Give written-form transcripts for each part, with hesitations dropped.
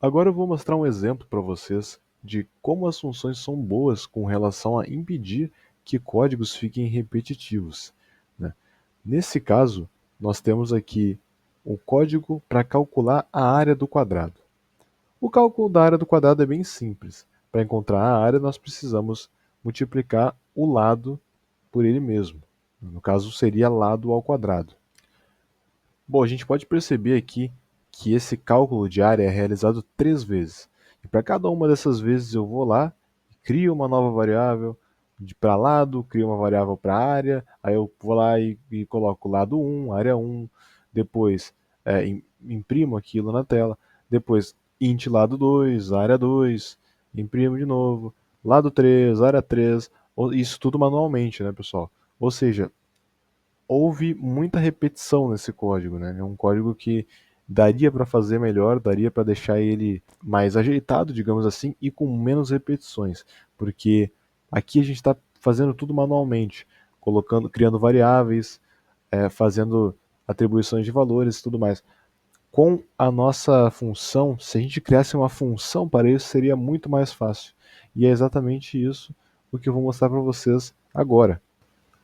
Agora eu vou mostrar um exemplo para vocês de como as funções são boas com relação a impedir que códigos fiquem repetitivos, né? Nesse caso, nós temos aqui um código para calcular a área do quadrado. O cálculo da área do quadrado é bem simples. Para encontrar a área, nós precisamos multiplicar o lado por ele mesmo. No caso, seria lado ao quadrado. Bom, a gente pode perceber aqui que esse cálculo de área é realizado 3 vezes. E para cada uma dessas vezes eu vou lá, crio uma nova variável de para lado, crio uma variável para área, aí eu vou lá e coloco lado 1, área 1, depois imprimo aquilo na tela, depois int lado 2, área 2, imprimo de novo, lado 3, área 3, isso tudo manualmente, né, pessoal? Ou seja, houve muita repetição nesse código, né? É um código que daria para fazer melhor, daria para deixar ele mais ajeitado, digamos assim, e com menos repetições, porque aqui a gente está fazendo tudo manualmente, colocando, criando variáveis, fazendo atribuições de valores e tudo mais. Com a nossa função, se a gente criasse uma função para isso, seria muito mais fácil. E é exatamente isso o que eu vou mostrar para vocês agora.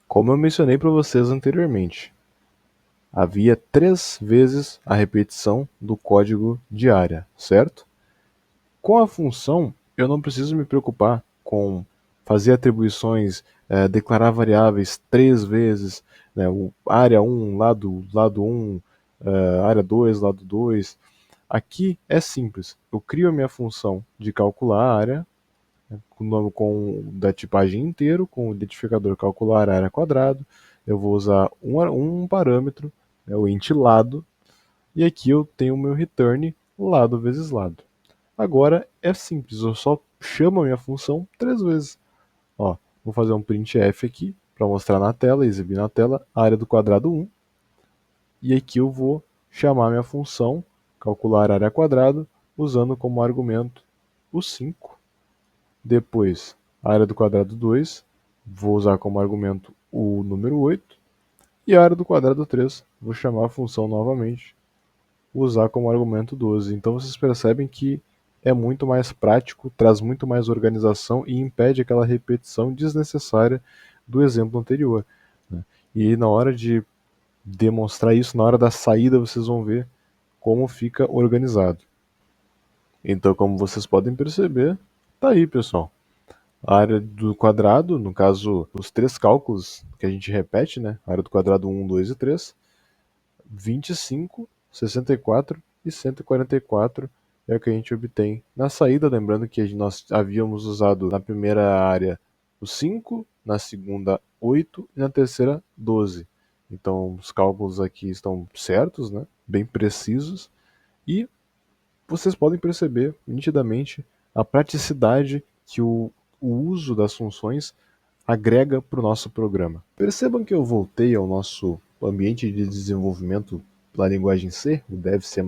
Como eu mencionei para vocês anteriormente, havia 3 vezes a repetição do código de área, certo? Com a função, eu não preciso me preocupar com fazer atribuições, declarar variáveis 3 vezes, né, o área 1, lado 1, área 2, lado 2. Aqui é simples, eu crio a minha função de calcular a área, com o nome da tipagem inteiro, com o identificador calcular área quadrado. Eu vou usar um parâmetro, né, o int lado, e aqui eu tenho o meu return lado vezes lado. Agora é simples, eu só chamo a minha função 3 vezes. Ó, vou fazer um printf aqui para mostrar na tela, exibir na tela a área do quadrado 1, e aqui eu vou chamar a minha função calcular área quadrada usando como argumento o 5. Depois, a área do quadrado 2, vou usar como argumento o número 8. E a área do quadrado 3, vou chamar a função novamente, usar como argumento 12. Então vocês percebem que é muito mais prático, traz muito mais organização e impede aquela repetição desnecessária do exemplo anterior, né? E na hora de demonstrar isso, na hora da saída, vocês vão ver como fica organizado. Então, como vocês podem perceber, tá aí, pessoal. A área do quadrado, no caso, os 3 cálculos que a gente repete, né? A área do quadrado 1, 2 e 3, 25, 64 e 144 é o que a gente obtém na saída. Lembrando que nós havíamos usado na primeira área o 5, na segunda 8 e na terceira 12. Então os cálculos aqui estão certos, né? Bem precisos, e vocês podem perceber nitidamente a praticidade que o uso das funções agrega para o nosso programa. Percebam que eu voltei ao nosso ambiente de desenvolvimento da linguagem C, o Dev C++,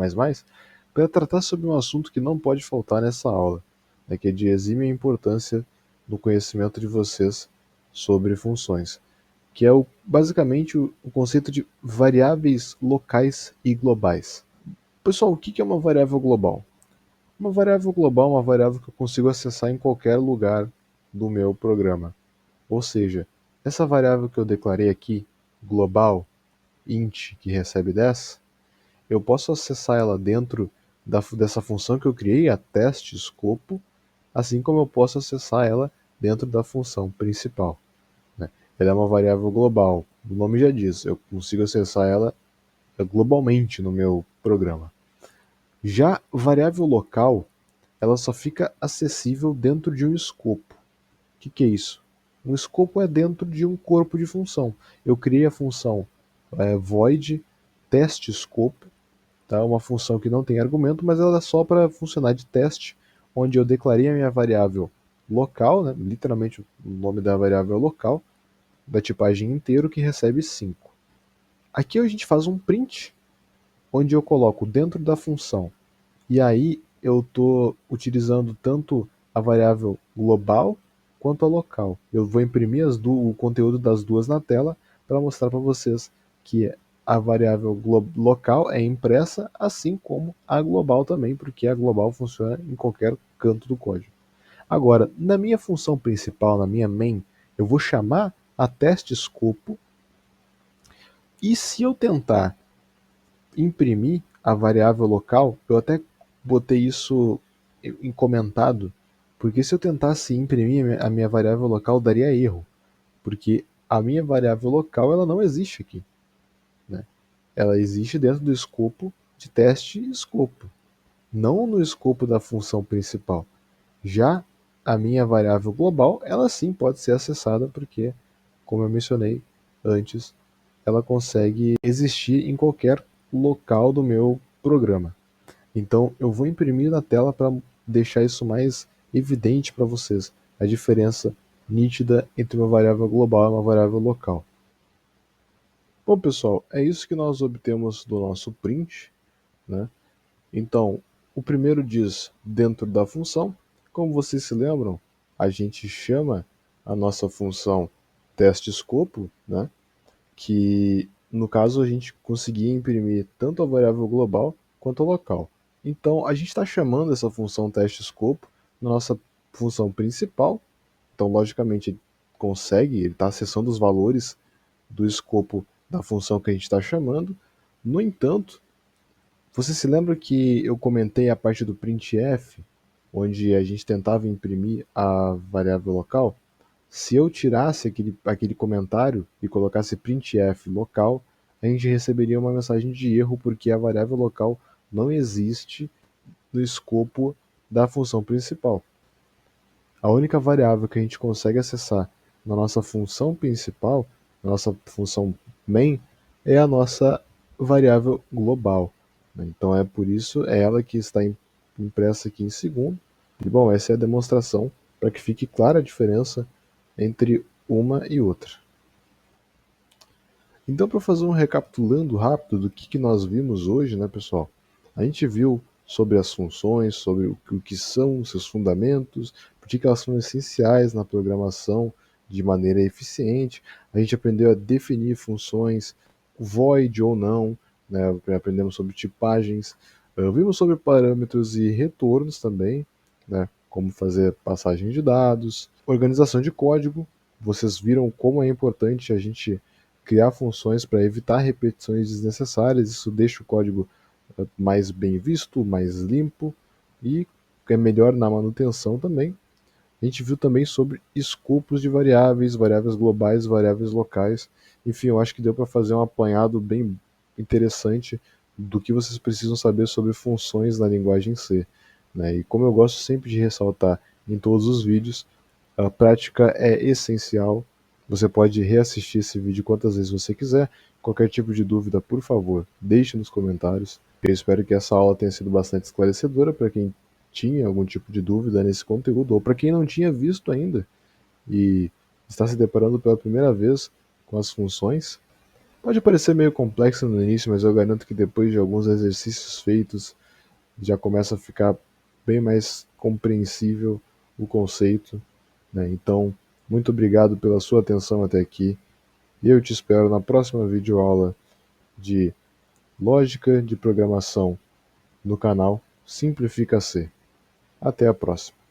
para tratar sobre um assunto que não pode faltar nessa aula, né, que é de exímia importância no conhecimento de vocês sobre funções, que é basicamente o conceito de variáveis locais e globais. Pessoal, o que é uma variável global? Uma variável global é uma variável que eu consigo acessar em qualquer lugar do meu programa. Ou seja, essa variável que eu declarei aqui, global, int, que recebe 10, eu posso acessar ela dentro dessa função que eu criei, a teste escopo, assim como eu posso acessar ela dentro da função principal, né? Ela é uma variável global, o nome já diz, eu consigo acessar ela globalmente no meu programa. Já variável local, ela só fica acessível dentro de um escopo. O que é isso? Um escopo é dentro de um corpo de função. Eu criei a função void teste escopo, tá? Uma função que não tem argumento, mas ela é só para funcionar de teste, onde eu declarei a minha variável local, né? Literalmente o nome da variável é local, da tipagem inteiro, que recebe 5. Aqui a gente faz um print, onde eu coloco dentro da função, e aí eu estou utilizando tanto a variável global quanto a local. Eu vou imprimir o conteúdo das duas na tela para mostrar para vocês que a variável local é impressa, assim como a global também, porque a global funciona em qualquer canto do código. Agora, na minha função principal, na minha main, eu vou chamar a teste-escopo, e se eu tentar imprimir a variável local, eu até botei isso em comentado, porque se eu tentasse imprimir a minha variável local, daria erro, porque a minha variável local ela não existe aqui, né? Ela existe dentro do escopo de teste escopo, não no escopo da função principal. Já a minha variável global, ela sim pode ser acessada, porque, como eu mencionei antes, ela consegue existir em qualquer local do meu programa. Então eu vou imprimir na tela para deixar isso mais evidente para vocês, a diferença nítida entre uma variável global e uma variável local. Bom, pessoal, é isso que nós obtemos do nosso print, né? Então, o primeiro diz dentro da função. Como vocês se lembram, a gente chama a nossa função teste-escopo, né? Que no caso a gente conseguia imprimir tanto a variável global quanto a local. Então, a gente está chamando essa função teste-escopo na nossa função principal. Então, logicamente, ele está acessando os valores do escopo da função que a gente está chamando. No entanto, você se lembra que eu comentei a parte do printf, onde a gente tentava imprimir a variável local? Se eu tirasse aquele comentário e colocasse printf local, a gente receberia uma mensagem de erro, porque a variável local não existe no escopo da função principal. A única variável que a gente consegue acessar na nossa função principal, na nossa função main, é a nossa variável global, né? Então é por isso, é ela que está impressa aqui em segundo. E bom, essa é a demonstração para que fique clara a diferença entre uma e outra. Então, para fazer um recapitulando rápido do que nós vimos hoje, né, pessoal? A gente viu sobre as funções, sobre o que são seus fundamentos, por que elas são essenciais na programação de maneira eficiente. A gente aprendeu a definir funções, void ou não, né? Aprendemos sobre tipagens, vimos sobre parâmetros e retornos também, né? Como fazer passagem de dados, organização de código. Vocês viram como é importante a gente criar funções para evitar repetições desnecessárias. Isso deixa o código mais bem visto, mais limpo, e é melhor na manutenção também. A gente viu também sobre escopos de variáveis, variáveis globais, variáveis locais. Enfim, eu acho que deu para fazer um apanhado bem interessante do que vocês precisam saber sobre funções na linguagem C, né? E como eu gosto sempre de ressaltar em todos os vídeos, a prática é essencial. Você pode reassistir esse vídeo quantas vezes você quiser. Qualquer tipo de dúvida, por favor, deixe nos comentários. Eu espero que essa aula tenha sido bastante esclarecedora para quem tinha algum tipo de dúvida nesse conteúdo, ou para quem não tinha visto ainda e está se deparando pela primeira vez com as funções. Pode parecer meio complexo no início, mas eu garanto que depois de alguns exercícios feitos, já começa a ficar bem mais compreensível o conceito, né? Então, muito obrigado pela sua atenção até aqui, e eu te espero na próxima videoaula de lógica de programação no canal Simplifica C. Até a próxima.